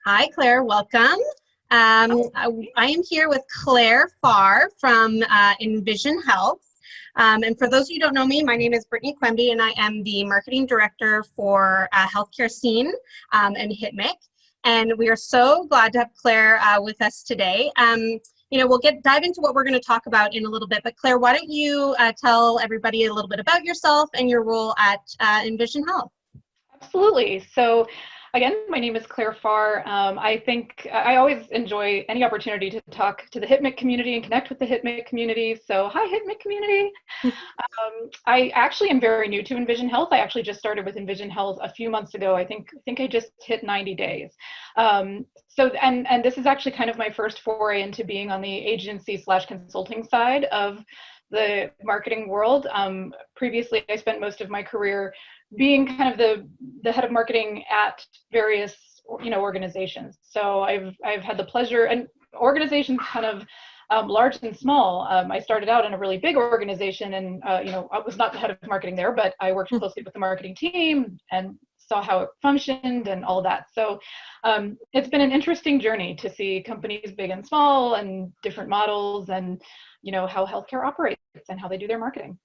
Hi, Claire. Welcome. I am here with Claire Pfarr from Envision Health. And for those of you who don't know me, my name is Brittany Quemby, and I am the Marketing Director for Healthcare Scene and HITMIC. And we are so glad to have Claire with us today. We'll dive into what we're going to talk about in a little bit. But Claire, why don't you tell everybody a little bit about yourself and your role at Envision Health? Absolutely. So again, my name is Claire Pfarr. I think I always enjoy any opportunity to talk to the HITMIC community and connect with the HITMIC community. So hi, HITMIC community. I actually am very new to Envision Health. I actually just started with Envision Health a few months ago. I think I just hit 90 days. And this is actually kind of my first foray into being on the agency/consulting side of the marketing world. Previously, I spent most of my career being kind of the head of marketing at various organizations. So I've had the pleasure, and organizations kind of large and small. I started out in a really big organization, and I was not the head of marketing there, but I worked closely with the marketing team and saw how it functioned and all that. So it's been an interesting journey to see companies big and small and different models, and how healthcare operates and how they do their marketing.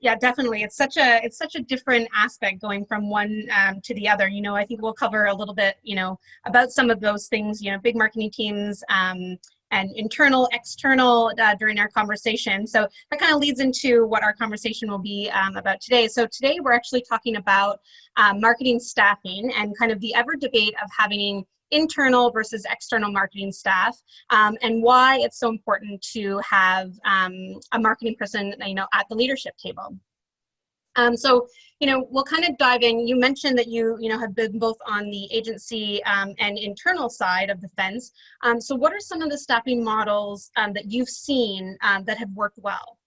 Yeah, definitely. It's such a different aspect going from one to the other. I think we'll cover a little bit, about some of those things, big marketing teams and internal, external during our conversation. So that kind of leads into what our conversation will be about today. So today we're actually talking about marketing staffing and kind of the ever debate of having internal versus external marketing staff, and why it's so important to have a marketing person, at the leadership table. So, we'll kind of dive in. You mentioned that you have been both on the agency and internal side of the fence. So what are some of the staffing models that you've seen that have worked well?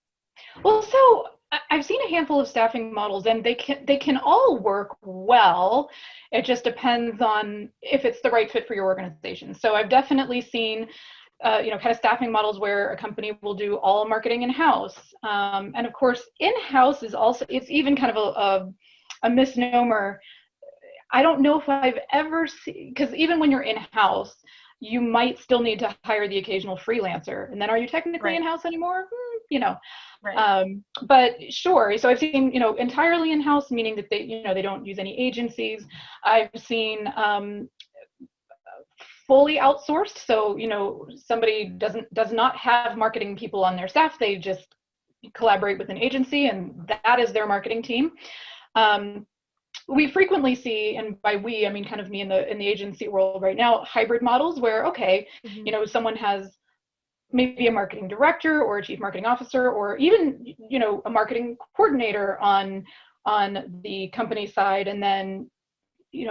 Well, so I've seen a handful of staffing models, and they can all work well. It just depends on if it's the right fit for your organization. So I've definitely seen, kind of staffing models where a company will do all marketing in-house. And of course, in-house is also, it's even kind of a misnomer. I don't know if I've ever seen, because even when you're in-house, you might still need to hire the occasional freelancer. And then are you technically in-house anymore? Right. But sure. So I've seen, entirely in-house, meaning that they don't use any agencies. I've seen fully outsourced. So, somebody does not have marketing people on their staff. They just collaborate with an agency, and that is their marketing team. We frequently see, and by we, I mean kind of me in the agency world right now, hybrid models where, okay, someone has maybe a marketing director or a chief marketing officer, or even, a marketing coordinator on the company side, and then,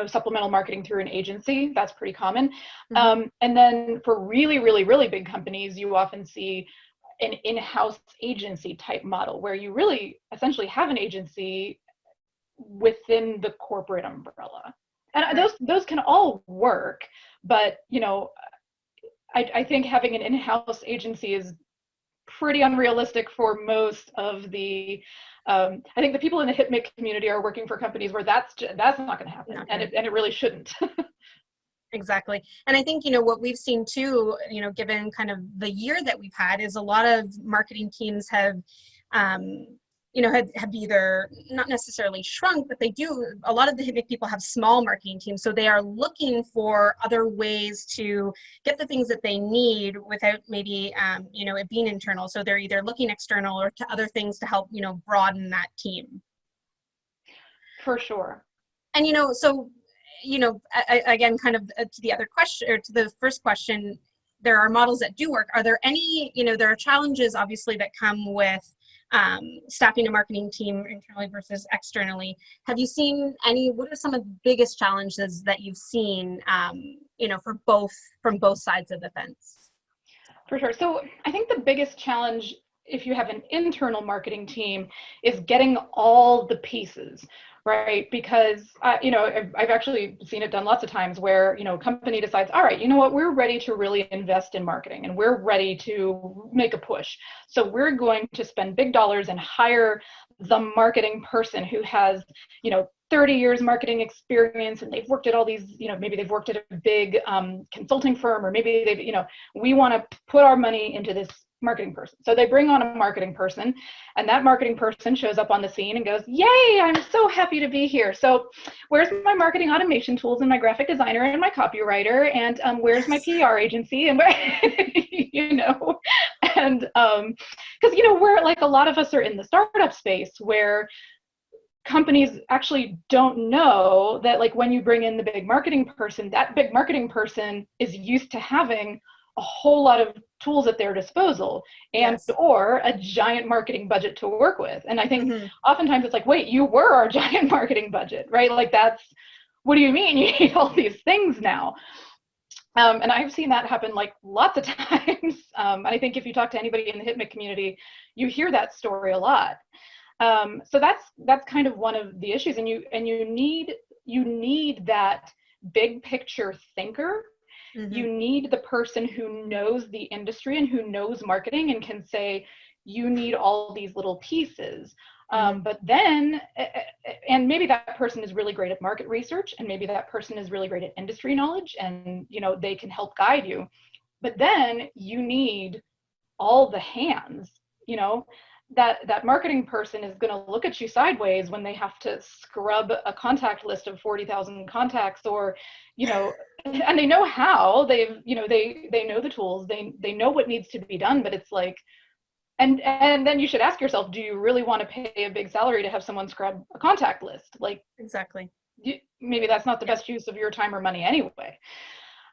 supplemental marketing through an agency. That's pretty common. And then for really, really, really big companies, you often see an in-house agency type model where you really essentially have an agency within the corporate umbrella. And those can all work, but, I think having an in-house agency is pretty unrealistic for most of the, I think the people in the HITMIC community are working for companies where that's not going to happen, and it really shouldn't. Exactly. And I think, what we've seen too, given kind of the year that we've had, is a lot of marketing teams have, have either not necessarily shrunk, but a lot of the HITMIC people have small marketing teams. So they are looking for other ways to get the things that they need without maybe, it being internal. So they're either looking external or to other things to help, broaden that team. For sure. And, again, kind of to the other question, or to the first question, there are models that do work. Are there any, there are challenges obviously that come with staffing a marketing team internally versus externally. Have you seen what are some of the biggest challenges that you've seen, from both sides of the fence? For sure. So I think the biggest challenge if you have an internal marketing team, is getting all the pieces, right? Because, you know, I've actually seen it done lots of times where, you know, a company decides, all right, you know what, we're ready to really invest in marketing and we're ready to make a push. So we're going to spend big dollars and hire the marketing person who has, you know, 30 years marketing experience, and they've worked at all these, you know, maybe they've worked at a big consulting firm, or maybe they've, you know, we want to put our money into this marketing person. So they bring on a marketing person, and that marketing person shows up on the scene and goes, yay, I'm so happy to be here. So where's my marketing automation tools and my graphic designer and my copywriter, and where's my PR agency, and you know, and because, you know, we're like, a lot of us are in the startup space where companies actually don't know that, like, when you bring in the big marketing person, that big marketing person is used to having a whole lot of tools at their disposal, and Yes. or a giant marketing budget to work with. And I think oftentimes it's like, wait, you were our giant marketing budget, right? Like, that's, what do you mean you need all these things now? And I've seen that happen like lots of times. I think if you talk to anybody in the HITMIC community, you hear that story a lot. So that's kind of one of the issues, and you need that big picture thinker. You need the person who knows the industry and who knows marketing and can say, you need all these little pieces. But then, and maybe that person is really great at market research, and maybe that person is really great at industry knowledge, and, you know, they can help guide you. But then you need all the hands, you know. That marketing person is going to look at you sideways when they have to scrub a contact list of 40,000 contacts, or, you know, and they know how, they've, you know, they know the tools, they know what needs to be done, but it's like, and then you should ask yourself, do you really want to pay a big salary to have someone scrub a contact list? Like, Exactly. maybe that's not the best use of your time or money anyway.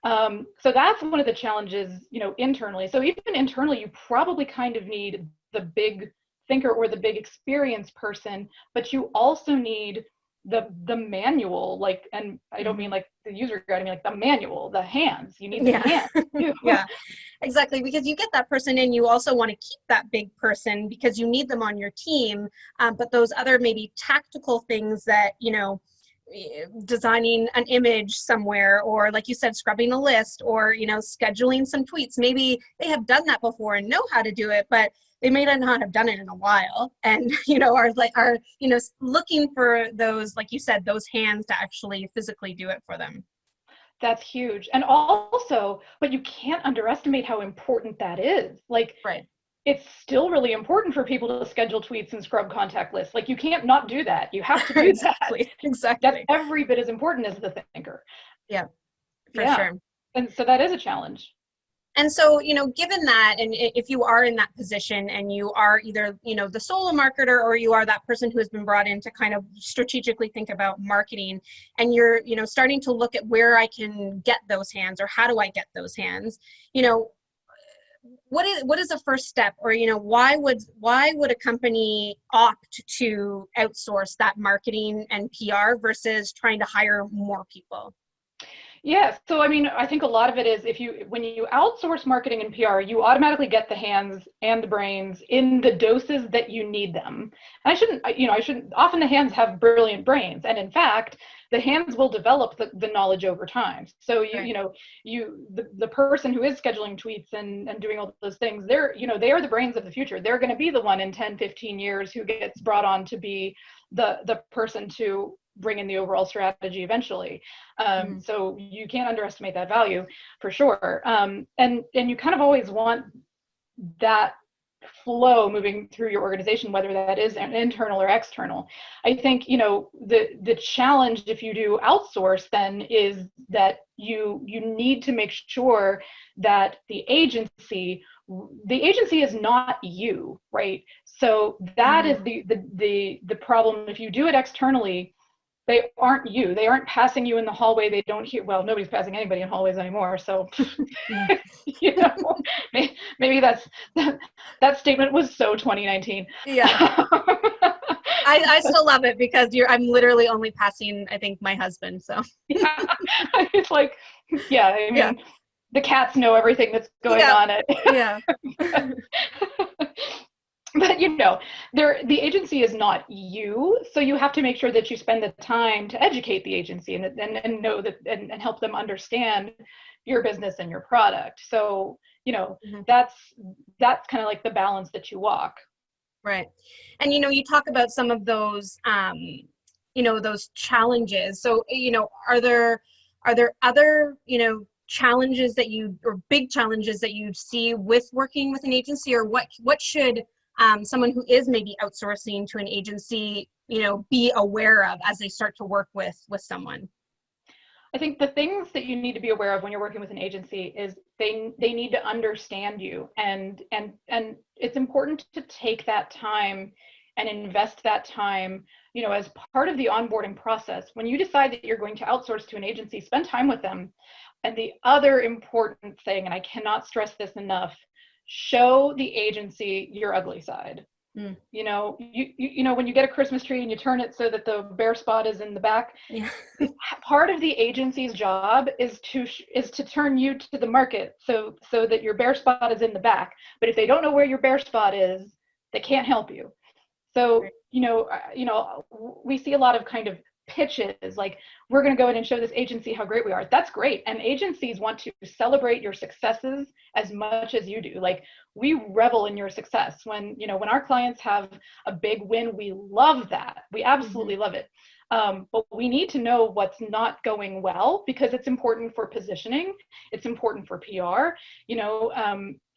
So that's one of the challenges, you know, internally. So even internally, you probably kind of need the big thinker or the big experienced person, but you also need the manual, like, and I don't mean like the user guide, I mean like the manual, the hands. You need the hands too. Yeah, exactly. Because you get that person in, you also want to keep that big person because you need them on your team. But those other maybe tactical things that, you know, designing an image somewhere, or like you said, scrubbing a list, or, you know, scheduling some tweets. Maybe they have done that before and know how to do it, but they may not have done it in a while, and, you know, are you know, looking for those, like you said, those hands to actually physically do it for them. That's huge. And also, but you can't underestimate how important that is. Like, Right. it's still really important for people to schedule tweets and scrub contact lists. Like, you can't not do that. You have to do Exactly. that. Exactly. That's every bit as important as the thinker. Yeah, for sure. And so that is a challenge. And so, you know, given that, and if you are in that position and you are either, you know, the solo marketer, or you are that person who has been brought in to kind of strategically think about marketing, and you're, you know, starting to look at where I can get those hands, or how do I get those hands, you know, what is the first step, or, you know, why would a company opt to outsource that marketing and PR versus trying to hire more people? Yeah, so I mean, I think a lot of it is, when you outsource marketing and PR, you automatically get the hands and the brains in the doses that you need them. And I shouldn't, often the hands have brilliant brains. And in fact, the hands will develop the knowledge over time. So the person who is scheduling tweets and doing all those things, they are the brains of the future. They're going to be the one in 10, 15 years who gets brought on to be the person to bring in the overall strategy eventually. So you can't underestimate that value, for sure. And you kind of always want that flow moving through your organization, whether that is internal or external. I think, you know, the challenge if you do outsource then is that you need to make sure that the agency is not you, right? So that is the problem. If you do it externally, they aren't you. They aren't passing you in the hallway. They don't hear, well, nobody's passing anybody in hallways anymore. So, you know, maybe that statement was so 2019. Yeah. I still love it because I'm literally only passing, I think, my husband. So it's like, yeah, I mean, the cats know everything that's going on. Yeah. but the agency is not you, so you have to make sure that you spend the time to educate the agency and know that and help them understand your business and your product. So that's kind of like the balance that you walk. Right. And you talk about some of those those challenges. So are there other challenges that or big challenges that you see with working with an agency, or what should someone who is maybe outsourcing to an agency be aware of as they start to work with someone? I think the things that you need to be aware of when you're working with an agency is they need to understand you, and it's important to take that time and invest that time, as part of the onboarding process. When you decide that you're going to outsource to an agency, spend time with them. And the other important thing, and I cannot stress this enough, show the agency your ugly side. Mm. When you get a Christmas tree and you turn it so that the bare spot is in the back, yeah. Part of the agency's job is to turn you to the market so that your bare spot is in the back. But if they don't know where your bare spot is, they can't help you. So we see a lot of kind of pitches like, we're going to go in and show this agency how great we are. That's great, and agencies want to celebrate your successes as much as you do. Like, we revel in your success. When our clients have a big win, we love that. We absolutely love it. But we need to know what's not going well, because it's important for positioning. It's important for PR.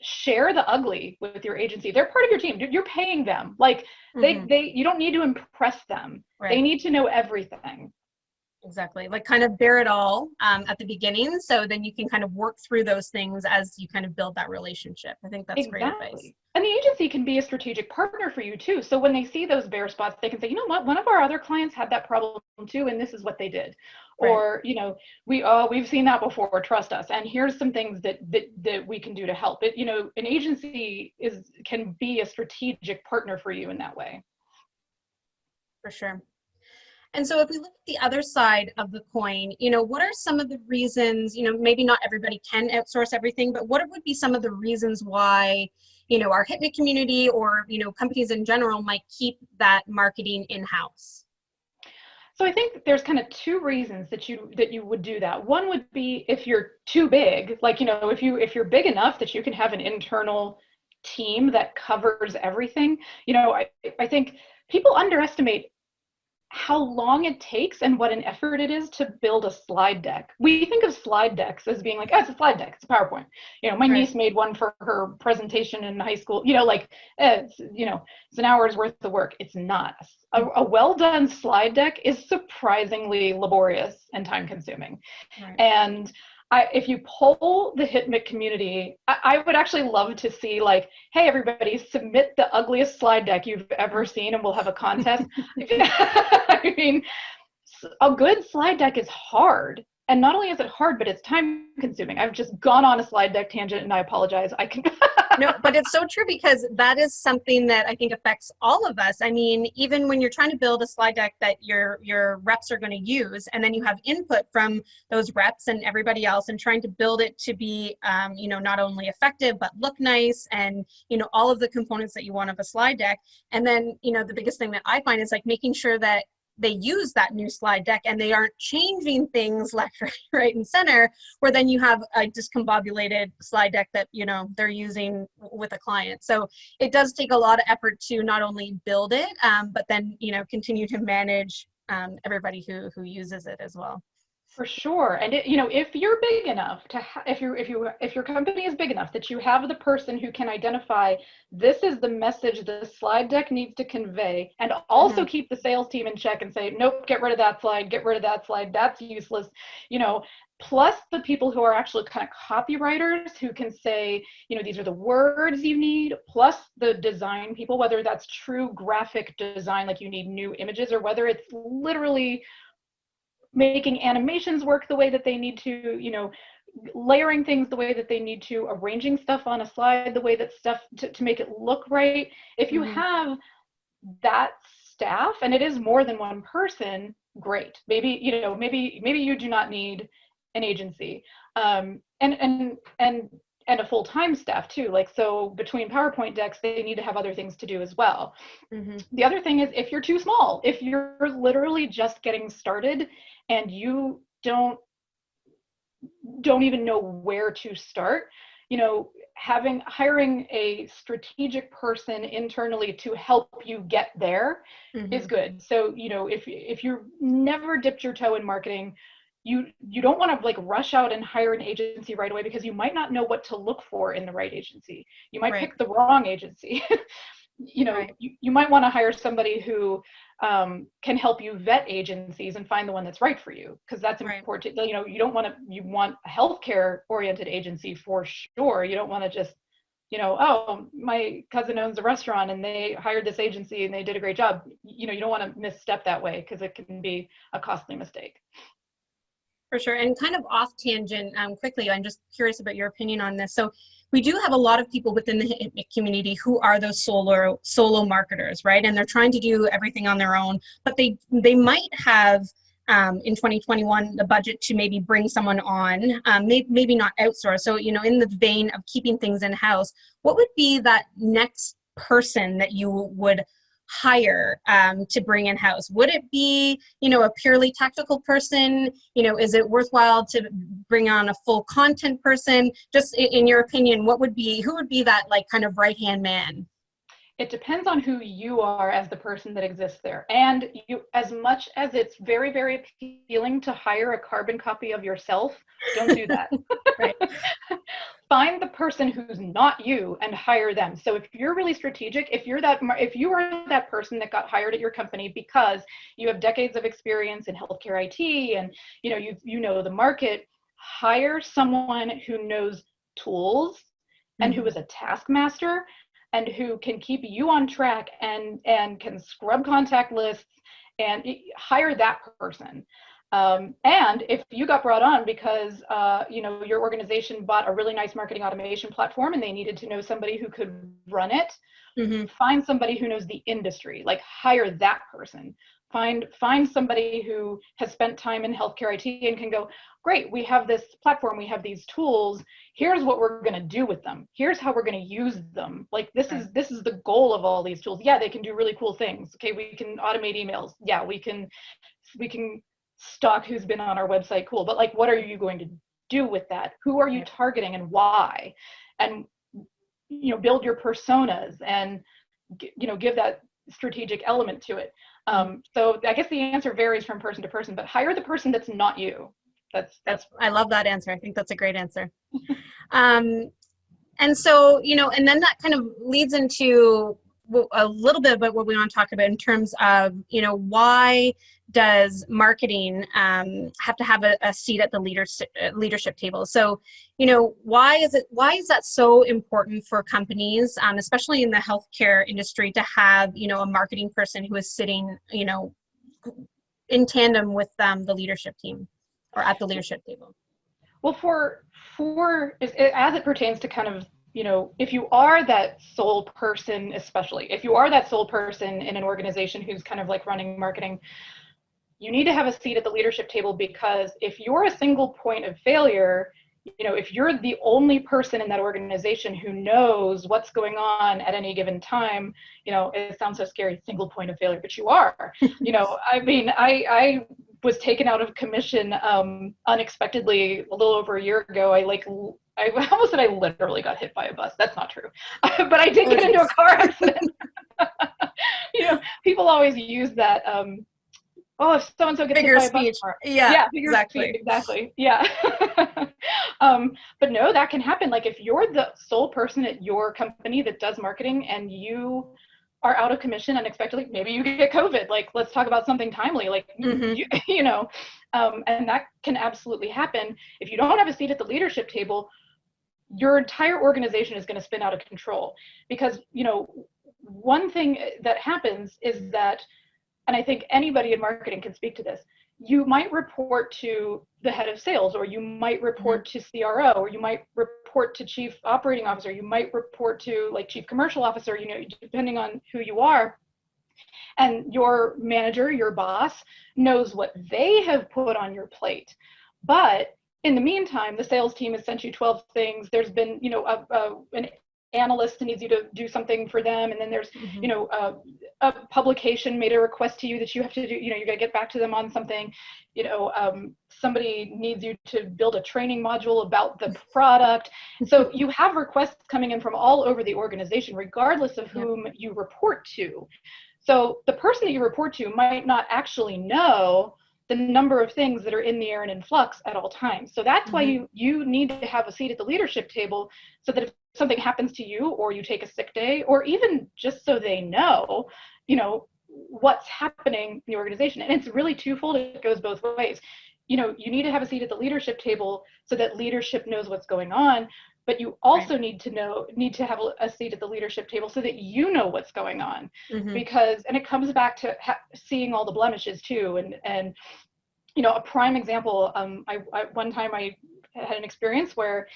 Share the ugly with your agency. They're part of your team. You're paying them. Like, you don't need to impress them. Right. They need to know everything. Exactly. Like, kind of bear it all at the beginning, so then you can kind of work through those things as you kind of build that relationship. I think that's great advice. And the agency can be a strategic partner for you too. So when they see those bare spots, they can say, you know what, one of our other clients had that problem too, and this is what they did. Right. Or, we've seen that before, trust us. And here's some things that we can do to help it. An agency can be a strategic partner for you in that way. For sure. And so if we look at the other side of the coin, what are some of the reasons, maybe not everybody can outsource everything, but what would be some of the reasons why, our HitME community or, companies in general might keep that marketing in-house? So I think there's kind of two reasons that you would do that. One would be if you're too big, like, if you're big enough that you can have an internal team that covers everything. I think people underestimate how long it takes and what an effort it is to build a slide deck. We think of slide decks as being like, oh, it's a slide deck, it's a PowerPoint. My niece made one for her presentation in high school. It's an hour's worth of work. It's not. A well-done slide deck is surprisingly laborious and time-consuming. Right. And if you poll the HitME community, I would actually love to see, like, hey, everybody, submit the ugliest slide deck you've ever seen and we'll have a contest. I mean, a good slide deck is hard. And not only is it hard, but it's time consuming. I've just gone on a slide deck tangent and I apologize. I can. No, but it's so true, because that is something that I think affects all of us. I mean, even when you're trying to build a slide deck that your reps are going to use, and then you have input from those reps and everybody else, and trying to build it to be, not only effective, but look nice, and, all of the components that you want of a slide deck. And then, the biggest thing that I find is like making sure that they use that new slide deck and they aren't changing things left, right, and center, where then you have a discombobulated slide deck that, they're using with a client. So it does take a lot of effort to not only build it, but then, continue to manage everybody who uses it as well. For sure. And if you're big enough to if your company is big enough that you have the person who can identify, this is the message the slide deck needs to convey, and also keep the sales team in check and say, nope, get rid of that slide, that's useless, plus the people who are actually kind of copywriters who can say, these are the words you need, plus the design people, whether that's true graphic design, like you need new images, or whether it's literally making animations work the way that they need to, layering things the way that they need to, arranging stuff on a slide the way that stuff to make it look right. If you have that staff, and it is more than one person, great. Maybe you do not need an agency. And and a full-time staff too. Like, so between PowerPoint decks, they need to have other things to do as well. Mm-hmm. The other thing is, if you're too small, if you're literally just getting started and you don't even know where to start, you know, hiring a strategic person internally to help you get there is good. So, you know, if you've never dipped your toe in marketing, you don't want to like rush out and hire an agency right away, because you might not know what to look for in the right agency. You might pick the wrong agency. You know, you might want to hire somebody who can help you vet agencies and find the one that's right for you, because that's important. You know, you want a healthcare oriented agency for sure. You don't want to just, you know, oh, my cousin owns a restaurant and they hired this agency and they did a great job. You know, you don't want to misstep that way, because it can be a costly mistake. For sure. And kind of off tangent, quickly, I'm just curious about your opinion on this. So we do have a lot of people within the HIPMIC community who are those solo marketers, right? And they're trying to do everything on their own, but they might have in 2021 the budget to maybe bring someone on, maybe not outsource. So, you know, in the vein of keeping things in-house, what would be that next person that you would hire to bring in-house? Would it be, you know, a purely tactical person? You know, is it worthwhile to bring on a full content person? Just in your opinion, who would be that like kind of right-hand man? It depends on who you are as the person that exists there. And you, as much as it's very, very appealing to hire a carbon copy of yourself, don't do that. Right. Find the person who's not you and hire them. So if you're really strategic, if you are that person that got hired at your company because you have decades of experience in healthcare IT and you know the market, hire someone who knows tools and who is a taskmaster and who can keep you on track and can scrub contact lists, and hire that person. And if you got brought on because your organization bought a really nice marketing automation platform and they needed to know somebody who could run it, find somebody who knows the industry, like hire that person. Find somebody who has spent time in healthcare IT and can go, great, we have this platform, we have these tools, here's what we're going to do with them, here's how we're going to use them. Like this is the goal of all these tools. Yeah, they can do really cool things. Okay, we can automate emails. Yeah, we can stock who's been on our website. Cool. But like, what are you going to do with that? Who are you targeting and why? And build your personas and give that strategic element to it. So I guess the answer varies from person to person, but hire the person that's not you. That's I love that answer. I think that's a great answer. And so, and then that kind of leads into a little bit about what we want to talk about in terms of, why does marketing have to have a seat at the leadership table? So, why is that so important for companies, especially in the healthcare industry, to have, a marketing person who is sitting, in tandem with the leadership team or at the leadership table? Well, as it pertains to kind of, if you are that sole person, especially if you are that sole person in an organization who's kind of like running marketing, you need to have a seat at the leadership table, because if you're a single point of failure, if you're the only person in that organization who knows what's going on at any given time, it sounds so scary, single point of failure, but you are. I mean, I was taken out of commission unexpectedly a little over a year ago. I almost said I literally got hit by a bus. That's not true. But I did get into a car accident. People always use that, if so-and-so gets hit by a bus. Yeah, exactly. Yeah. But no, that can happen. Like if you're the sole person at your company that does marketing and you are out of commission unexpectedly, maybe you get COVID, like let's talk about something timely, like, and that can absolutely happen. If you don't have a seat at the leadership table, your entire organization is going to spin out of control, because, one thing that happens is that, and I think anybody in marketing can speak to this, you might report to the head of sales, or you might report to CRO, or you might report to chief operating officer, you might report to like chief commercial officer, depending on who you are. And your manager, your boss, knows what they have put on your plate. But in the meantime, the sales team has sent you 12 things. There's been, you know, an analyst that needs you to do something for them. And then there's, you know, a publication made a request to you that you have to do, you know, you got to get back to them on something. You know, somebody needs you to build a training module about the product. So you have requests coming in from all over the organization, regardless of whom you report to. So the person that you report to might not actually know the number of things that are in the air and in flux at all times. So that's why you need to have a seat at the leadership table, so that if something happens to you, or you take a sick day, or even just so they know, you know, what's happening in the organization. And it's really twofold. It goes both ways. You know, you need to have a seat at the leadership table so that leadership knows what's going on, but you also need to have a seat at the leadership table so that you know what's going on. Because, and it comes back to seeing all the blemishes too. And you know, a prime example, one time I had an experience where,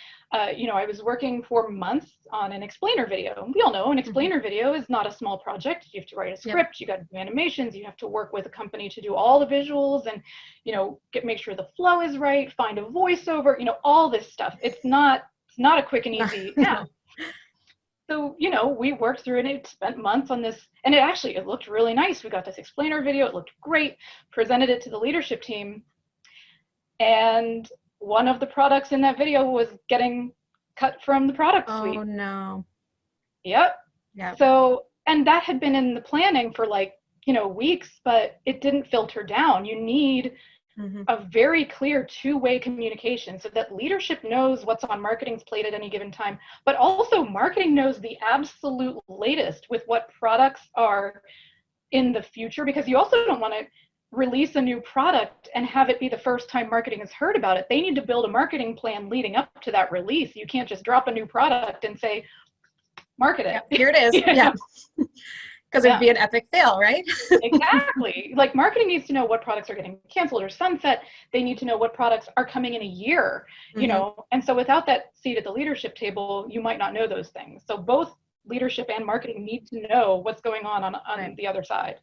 you know, I was working for months on an explainer video. We all know an explainer video is not a small project. You have to write a script, you got to do animations, you have to work with a company to do all the visuals, and, you know, make sure the flow is right, find a voiceover, you know, all this stuff. It's not a quick and easy task. So, you know, we worked through it, and it spent months on this, and it looked really nice. We got this explainer video, it looked great, presented it to the leadership team, and one of the products in that video was getting cut from the product suite. Oh no. Yep. Yeah. So, and that had been in the planning for, like, you know, weeks, but it didn't filter down. You need a very clear two-way communication so that leadership knows what's on marketing's plate at any given time, but also marketing knows the absolute latest with what products are in the future, because you also don't want to release a new product and have it be the first time marketing has heard about it. They need to build a marketing plan leading up to that release. You can't just drop a new product and say, market it. Yep, here it is. Yeah. Because it'd be an epic fail, right? Exactly. Like, marketing needs to know what products are getting canceled or sunset. They need to know what products are coming in a year, you know? And so without that seat at the leadership table, you might not know those things. So both leadership and marketing need to know what's going on the other side.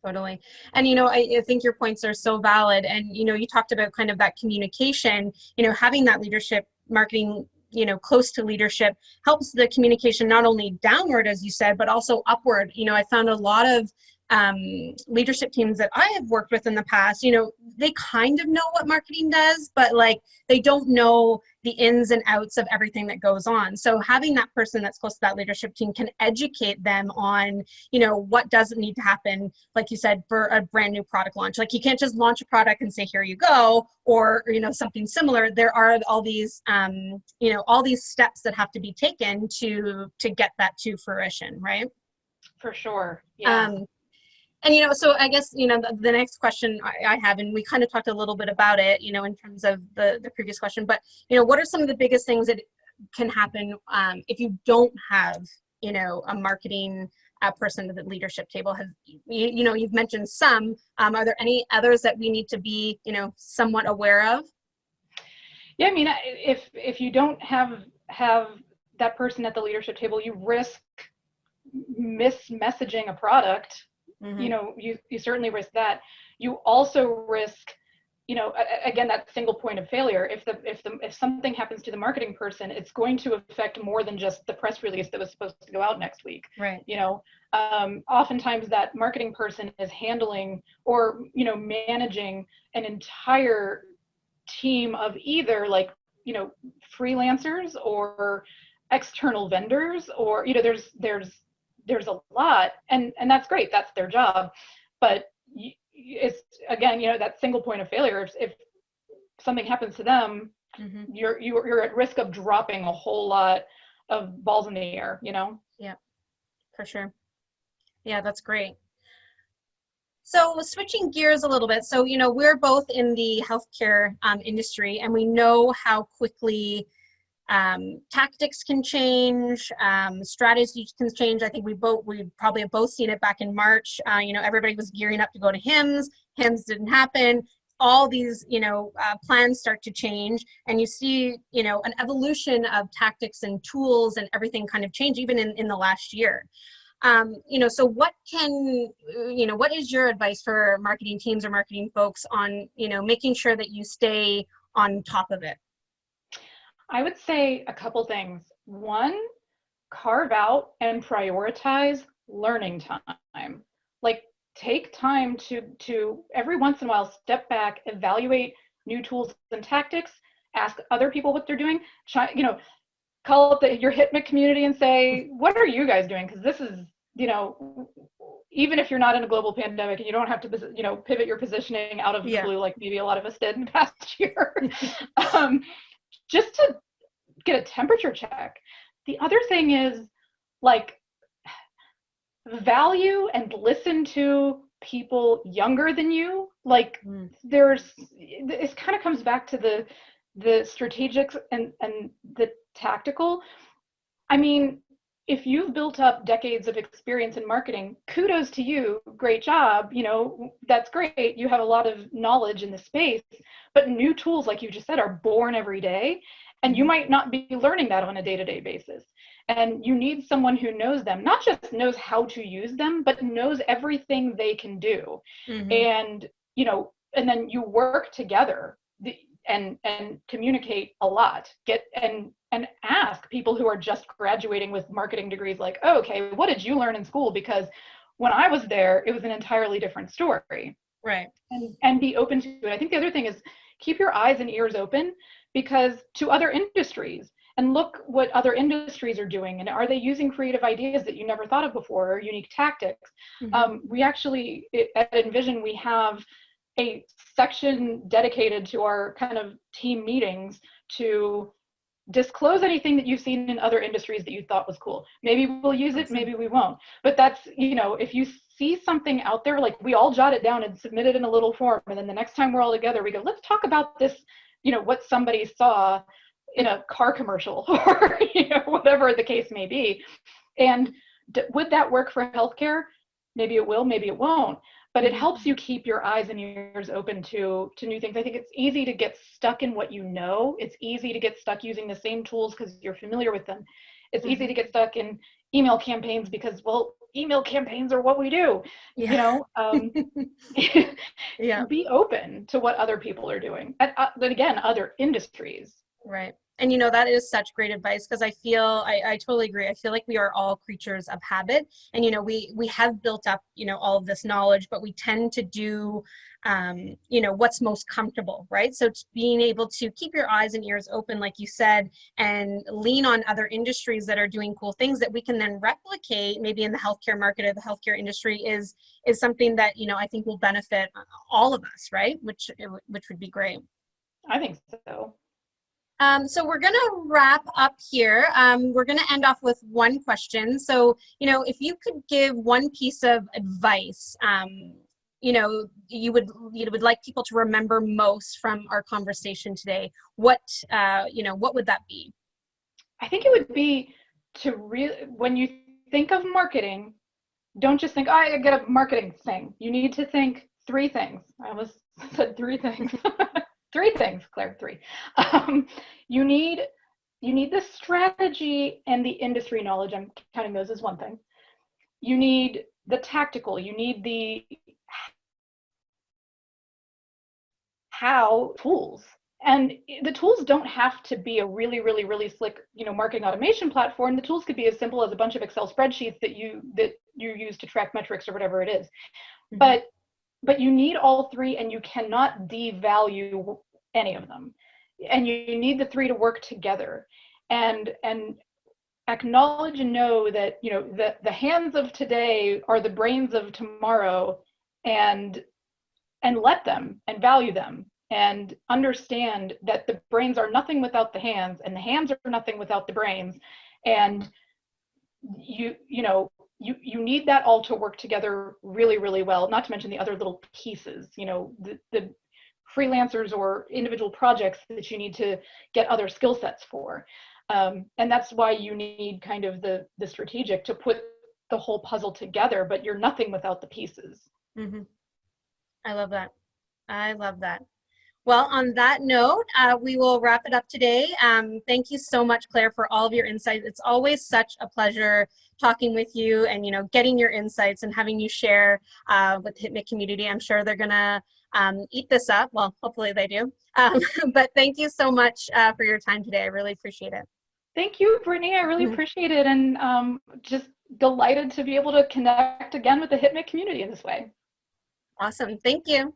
Totally. And, you know, I think your points are so valid. And, you know, you talked about kind of that communication, you know, having that leadership marketing, you know, close to leadership helps the communication not only downward, as you said, but also upward. You know, I found a lot of leadership teams that I have worked with in the past, you know, they kind of know what marketing does, but like they don't know the ins and outs of everything that goes on. So having that person that's close to that leadership team can educate them on, you know, what doesn't need to happen, like you said, for a brand new product launch. Like, you can't just launch a product and say, here you go, or, you know, something similar. There are all these, you know, all these steps that have to be taken to get that to fruition, right? For sure. Yeah. And, you know, so I guess, you know, the next question I have, and we kind of talked a little bit about it, you know, in terms of the previous question, but, you know, what are some of the biggest things that can happen if you don't have, you know, a marketing person at the leadership table? Have you know, you've mentioned some. Are there any others that we need to be, you know, somewhat aware of? Yeah, I mean, if you don't have that person at the leadership table, you risk mis-messaging a product. You know, you certainly risk that. You also risk, you know, again, that single point of failure. If something happens to the marketing person, it's going to affect more than just the press release that was supposed to go out next week. Right. You know, oftentimes that marketing person is handling or, you know, managing an entire team of either, like, you know, freelancers or external vendors, or, you know, there's a lot, and that's great, that's their job, but it's, again, you know, that single point of failure. If something happens to them, you're at risk of dropping a whole lot of balls in the air, you know? Yeah, for sure. Yeah, that's great. So switching gears a little bit, so, you know, we're both in the healthcare industry, and we know how quickly tactics can change, strategies can change. I think we probably have both seen it back in March. You know, everybody was gearing up to go to HIMSS. HIMSS didn't happen. All these, you know, plans start to change, and you see, you know, an evolution of tactics and tools and everything kind of change even in the last year. You know, so what is your advice for marketing teams or marketing folks on, you know, making sure that you stay on top of it? I would say a couple things. One, carve out and prioritize learning time. Like, take time to every once in a while step back, evaluate new tools and tactics, ask other people what they're doing. Try, call up your HITMIC community and say, what are you guys doing? Because this is, even if you're not in a global pandemic and you don't have to, pivot your positioning out of the blue like maybe a lot of us did in the past year, just to get a temperature check. The other thing is, like, value and listen to people younger than you. Like, this kind of comes back to the strategic and the tactical. I mean, if you've built up decades of experience in marketing, kudos to you, great job, that's great. You have a lot of knowledge in the space, but new tools, like you just said, are born every day, and you might not be learning that on a day-to-day basis. And you need someone who knows them, not just knows how to use them, but knows everything they can do. And, and then you work together and communicate a lot. And ask people who are just graduating with marketing degrees, like, oh, okay, what did you learn in school? Because when I was there, it was an entirely different story. Right. And be open to it. I think the other thing is keep your eyes and ears open, because to other industries, and look what other industries are doing, and are they using creative ideas that you never thought of before, or unique tactics. We actually, at Envision, we have a section dedicated to our kind of team meetings to disclose anything that you've seen in other industries that you thought was cool. Maybe we'll use it, maybe we won't. But that's, if you see something out there, like, we all jot it down and submit it in a little form, and then the next time we're all together, we go, let's talk about this, what somebody saw in a car commercial, or whatever the case may be. And would that work for healthcare? Maybe it will, maybe it won't. But it helps you keep your eyes and ears open to new things. I think it's easy to get stuck in what you know. It's easy to get stuck using the same tools because you're familiar with them. It's easy to get stuck in email campaigns because, well, email campaigns are what we do. Be open to what other people are doing. But again, other industries. Right. And that is such great advice, because I totally agree. I feel like we are all creatures of habit, and we have built up all of this knowledge, but we tend to do what's most comfortable, right? So being able to keep your eyes and ears open, like you said, and lean on other industries that are doing cool things that we can then replicate maybe in the healthcare market or the healthcare industry is something that I think will benefit all of us, right? Which would be great. I think so. So we're going to wrap up here. We're going to end off with one question. So, if you could give one piece of advice, you would like people to remember most from our conversation today, what would that be? I think it would be when you think of marketing, don't just think, oh, I get a marketing thing. You need to think three things. I almost said three things. Three things, Claire, three. You need the strategy and the industry knowledge. I'm counting those as one thing. You need the tactical. You need the how tools. And the tools don't have to be a really, really, really slick, marketing automation platform. The tools could be as simple as a bunch of Excel spreadsheets that you use to track metrics or whatever it is. But you need all three, and you cannot devalue any of them. And you need the three to work together, and acknowledge and know that the hands of today are the brains of tomorrow, and let them and value them, and understand that the brains are nothing without the hands, and the hands are nothing without the brains. And you need that all to work together really, really well, not to mention the other little pieces, the freelancers or individual projects that you need to get other skill sets for. And that's why you need kind of the strategic to put the whole puzzle together, but you're nothing without the pieces. I love that. I love that. Well, on that note, we will wrap it up today. Thank you so much, Claire, for all of your insights. It's always such a pleasure talking with you and, getting your insights and having you share with HITMIC community. I'm sure they're going to eat this up. Well, hopefully they do. But thank you so much for your time today. I really appreciate it. Thank you, Brittany. I really appreciate it, and just delighted to be able to connect again with the HIPMIC community in this way. Awesome. Thank you.